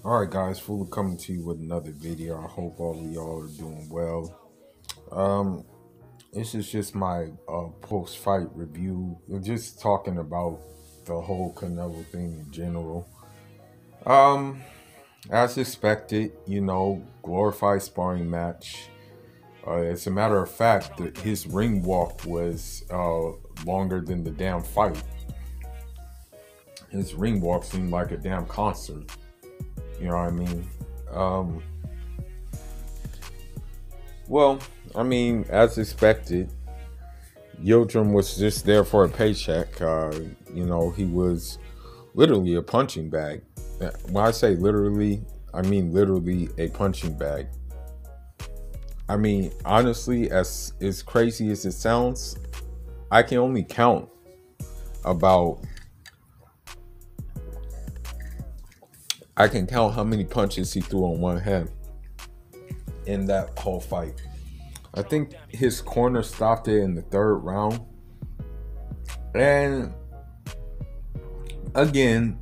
Alright guys, fully coming to you with another video. I hope all of y'all are doing well. Um, this is just my post-fight review. We're just talking about the whole Canelo thing in general. Um, as expected, glorified sparring match. As a matter of fact, his ring walk was longer than the damn fight. His ring walk seemed like a damn concert. You know what I mean? Um, Well, as expected, Yildirim was just there for a paycheck. He was literally a punching bag. When I say literally, I mean literally a punching bag. Honestly, as crazy as it sounds, I can only count about I can count how many punches he threw on one hand in that whole fight. I think his corner stopped it in the third round. And again,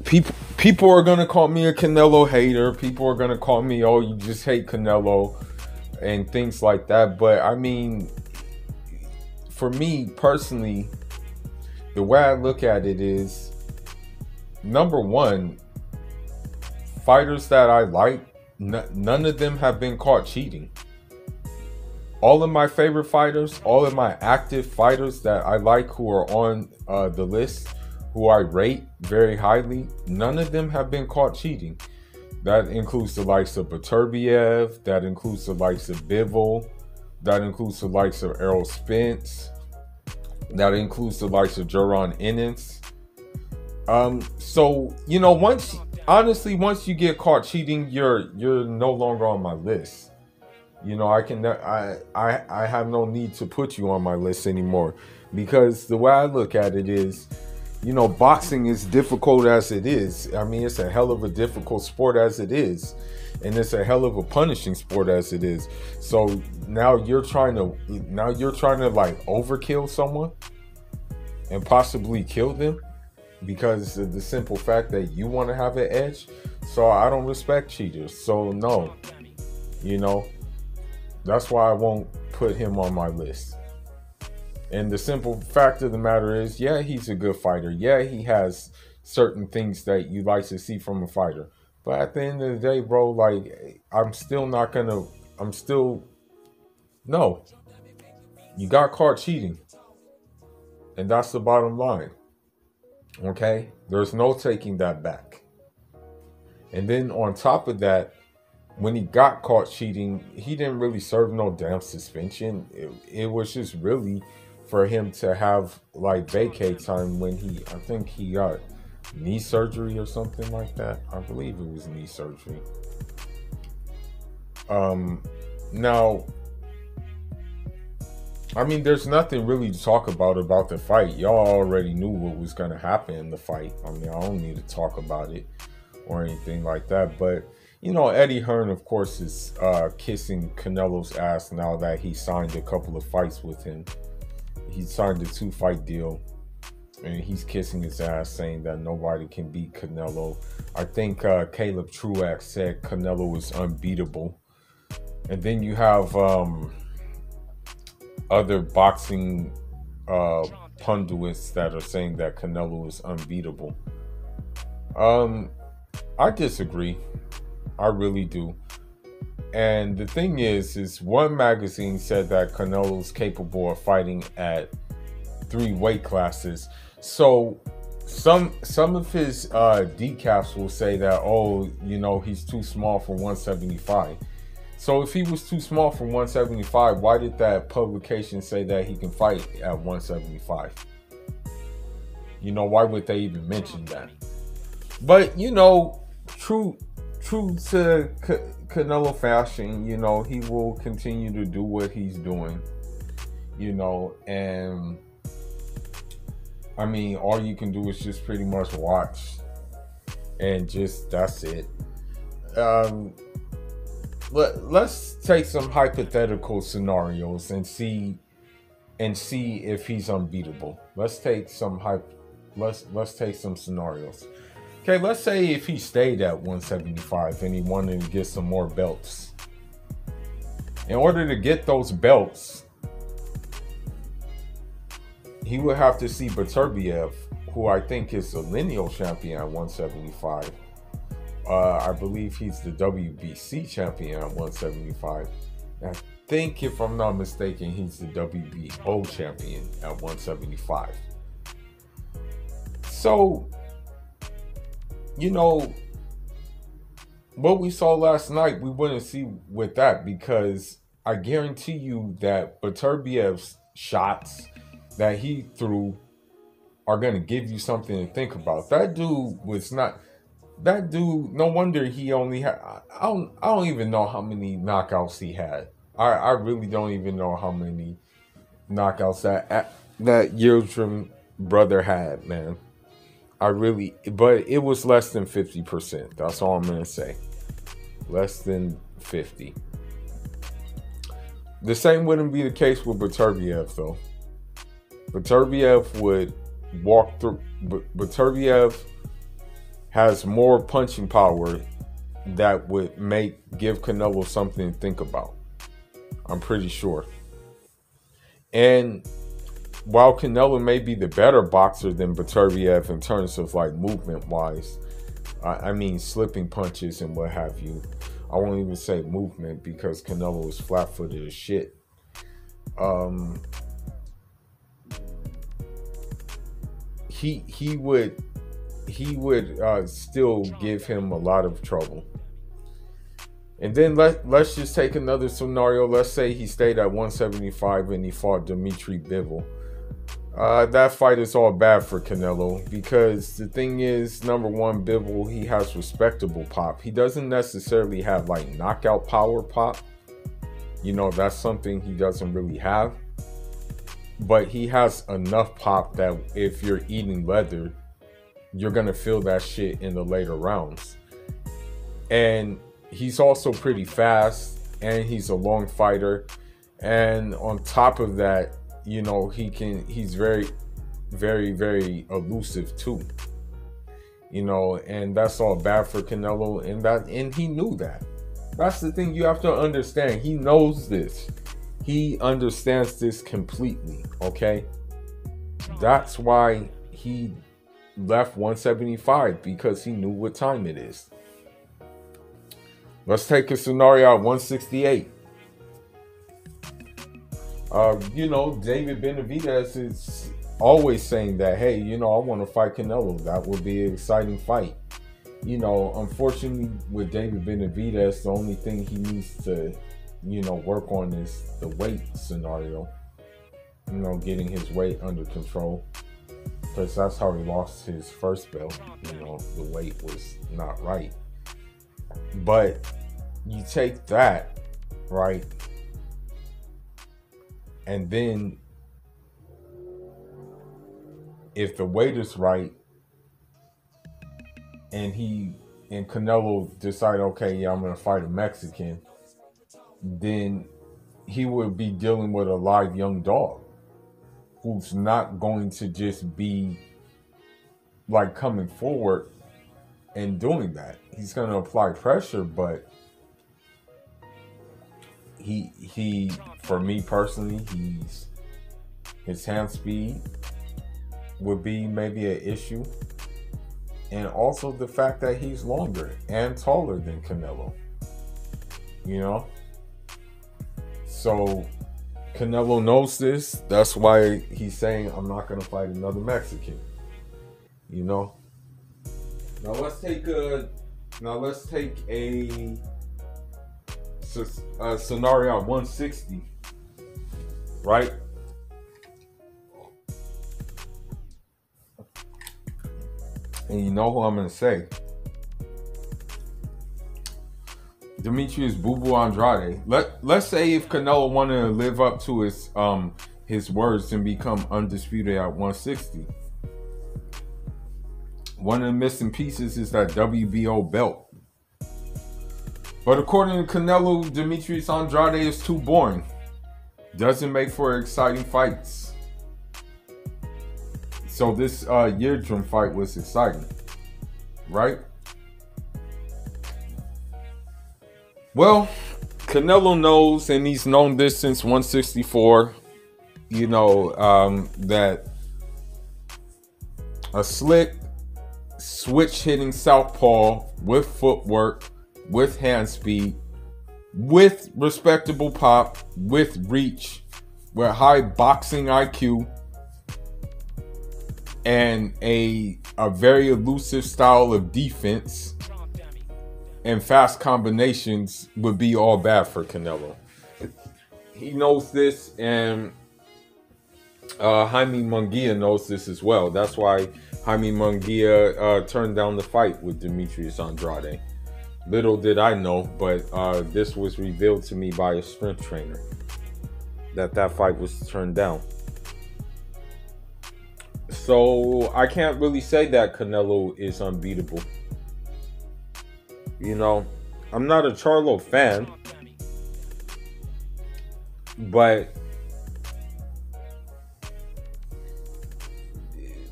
people are gonna call me a Canelo hater. People are gonna call me, oh, you just hate Canelo and things like that. But for me personally, the way I look at it is, number one, fighters that I like, none of them have been caught cheating. All of my favorite fighters, all of my active fighters that I like who are on the list, who I rate very highly, none of them have been caught cheating. That includes the likes of Beterbiev, that includes the likes of Bivol, that includes the likes of Errol Spence, that includes the likes of Jaron Ennis. So once you get caught cheating, you're no longer on my list. I have no need to put you on my list anymore, because the way I look at it is, boxing is difficult as it is. It's a hell of a difficult sport as it is, and it's a hell of a punishing sport as it is. So now you're trying to like overkill someone and possibly kill them because of the simple fact that you want to have an edge. So I don't respect cheaters. So no, that's why I won't put him on my list. And the simple fact of the matter is, yeah, he's a good fighter. Yeah, he has certain things that you like to see from a fighter. But at the end of the day, bro, like, no. You got caught cheating. And that's the bottom line. Okay? There's no taking that back. And then on top of that, when he got caught cheating, he didn't really serve no damn suspension. It was just really for him to have like vacate time when I think he got knee surgery or something like that. I believe it was knee surgery. Now, there's nothing really to talk about the fight. Y'all already knew what was going to happen in the fight. I don't need to talk about it or anything like that. But, Eddie Hearn, of course, is kissing Canelo's ass now that he signed a couple of fights with him. He signed a 2-fight deal, and he's kissing his ass, saying that nobody can beat Canelo. I think Caleb Truax said Canelo is unbeatable. And then you have other boxing pundits that are saying that Canelo is unbeatable. I disagree. I really do. And the thing is one magazine said that Canelo's capable of fighting at 3 weight classes. So some of his decaps will say that, oh, he's too small for 175. So if he was too small for 175, why did that publication say that he can fight at 175? Why would they even mention that? But true to Canelo fashion, he will continue to do what he's doing, and all you can do is just pretty much watch, and just that's it. Let's take some hypothetical scenarios and see if he's unbeatable. Let's take some scenarios. Okay, let's say if he stayed at 175 and he wanted to get some more belts. In order to get those belts, he would have to see Beterbiev, who I think is the lineal champion at 175. I believe he's the WBC champion at 175. I think, if I'm not mistaken, he's the WBO champion at 175. So, you know, what we saw last night, we wouldn't see with that, because I guarantee you that Beterbiev's shots that he threw are going to give you something to think about. That dude was not... That dude, no wonder he only had... I don't even know how many knockouts he had. I really don't even know how many knockouts that Yildirim brother had, man. But it was less than 50%. That's all I'm going to say. Less than 50. The same wouldn't be the case with Beterbiev, though. Beterbiev would walk through... Beterbiev has more punching power that would give Canelo something to think about. I'm pretty sure. And while Canelo may be the better boxer than Beterbiev in terms of like movement wise, I mean slipping punches and what have you. I won't even say movement because Canelo is flat-footed as shit. He would still give him a lot of trouble. And then let's just take another scenario. Let's say he stayed at 175 and he fought Dmitry Bivol. That fight is all bad for Canelo, because the thing is, number one, Bivol, he has respectable pop. He doesn't necessarily have like knockout power pop. You know, that's something he doesn't really have. But he has enough pop that if you're eating leather, you're going to feel that shit in the later rounds. And he's also pretty fast, and he's a long fighter. And on top of that, you know, he's very, very, very elusive too. You know, and that's all bad for Canelo, and he knew that. That's the thing you have to understand. He knows this. He understands this completely, okay? That's why he left 175, because he knew what time it is. Let's take a scenario at 168. You know, David Benavidez is always saying that, hey, you know, I want to fight Canelo. That would be an exciting fight. You know, unfortunately, with David Benavidez, the only thing he needs to, you know, work on is the weight scenario. You know, getting his weight under control. Because that's how he lost his first belt. You know, the weight was not right. But you take that, right? And then if the weight is right, and Canelo decide, okay, yeah, I'm gonna fight a Mexican, then he would be dealing with a live young dog who's not going to just be like coming forward and doing that. He's going to apply pressure, but he for me personally, his hand speed would be maybe an issue. And also the fact that he's longer and taller than Canelo. You know? So Canelo knows this. That's why he's saying, I'm not going to fight another Mexican. You know? Now let's take a scenario at 160, right? And you know who I'm gonna say? Demetrius Boo Boo Andrade. Let's say if Canelo wanted to live up to his words and become undisputed at 160. One of the missing pieces is that WBO belt. But according to Canelo, Demetrius Andrade is too boring. Doesn't make for exciting fights. So this Yildirim fight was exciting. right? Well, Canelo knows, and he's known this since 164, that a slick switch hitting southpaw with footwork, with hand speed, with respectable pop, with reach, with high boxing IQ, and a very elusive style of defense and fast combinations would be all bad for Canelo. He knows this, and Jaime Munguia knows this as well. That's why Jaime Munguia turned down the fight with Demetrius Andrade. Little did I know, but this was revealed to me by a strength trainer, that fight was turned down. So I can't really say that Canelo is unbeatable. I'm not a Charlo fan, but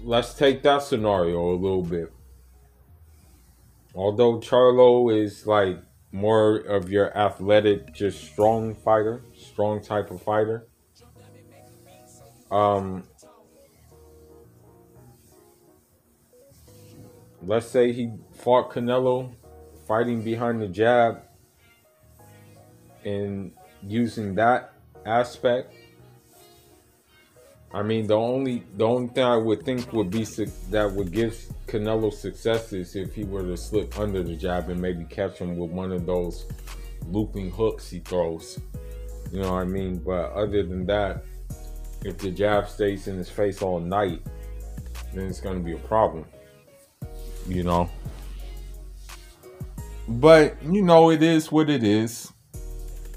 let's take that scenario a little bit. Although Charlo is like more of your athletic, just strong fighter, strong type of fighter. Let's say he fought Canelo fighting behind the jab and using that aspect. I mean, the only thing I would think would be that would give Canelo success is if he were to slip under the jab and maybe catch him with one of those looping hooks he throws. You know what I mean? But other than that, if the jab stays in his face all night, then it's going to be a problem. But, it is what it is.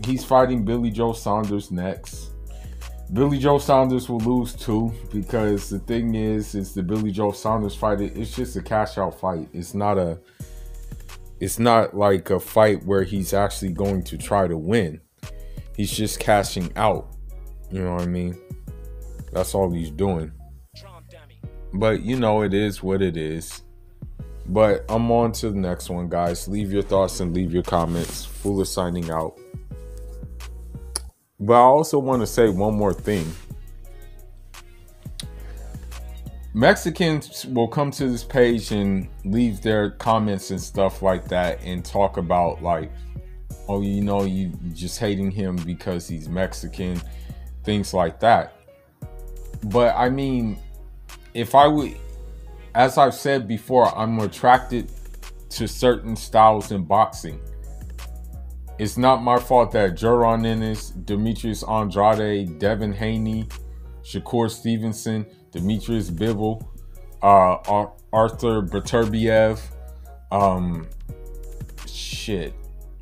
He's fighting Billy Joe Saunders next. Billy Joe Saunders will lose too, because the thing is the Billy Joe Saunders fight, it's just a cash out fight. It's not like a fight where he's actually going to try to win. He's just cashing out. You know what I mean? That's all he's doing. But it is what it is. But I'm on to the next one, guys. Leave your thoughts and leave your comments. Fuller signing out. But I also want to say one more thing. Mexicans will come to this page and leave their comments and stuff like that and talk about like, oh, you just hating him because he's Mexican, things like that. But I mean, if I would, as I've said before, I'm attracted to certain styles in boxing. It's not my fault that Jaron Ennis, Demetrius Andrade, Devin Haney, Shakur Stevenson, Demetrius Bivol, Arthur Beterbiev,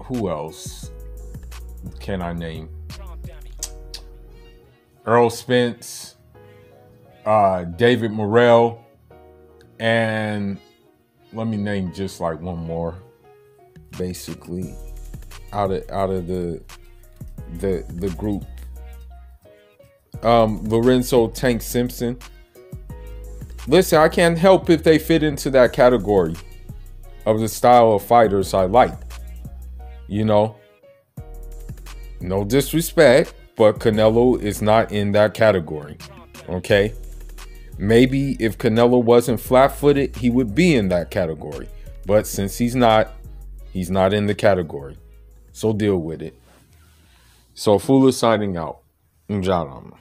who else can I name? Earl Spence, David Morrell, and let me name just like one more, basically, out of the group. Lorenzo Tank Simpson. Listen, I can't help if they fit into that category of the style of fighters I like. No disrespect, but Canelo is not in that category. Okay? Maybe if Canelo wasn't flat-footed, he would be in that category. But since he's not in the category. So deal with it. So Fuller signing out. Njadam.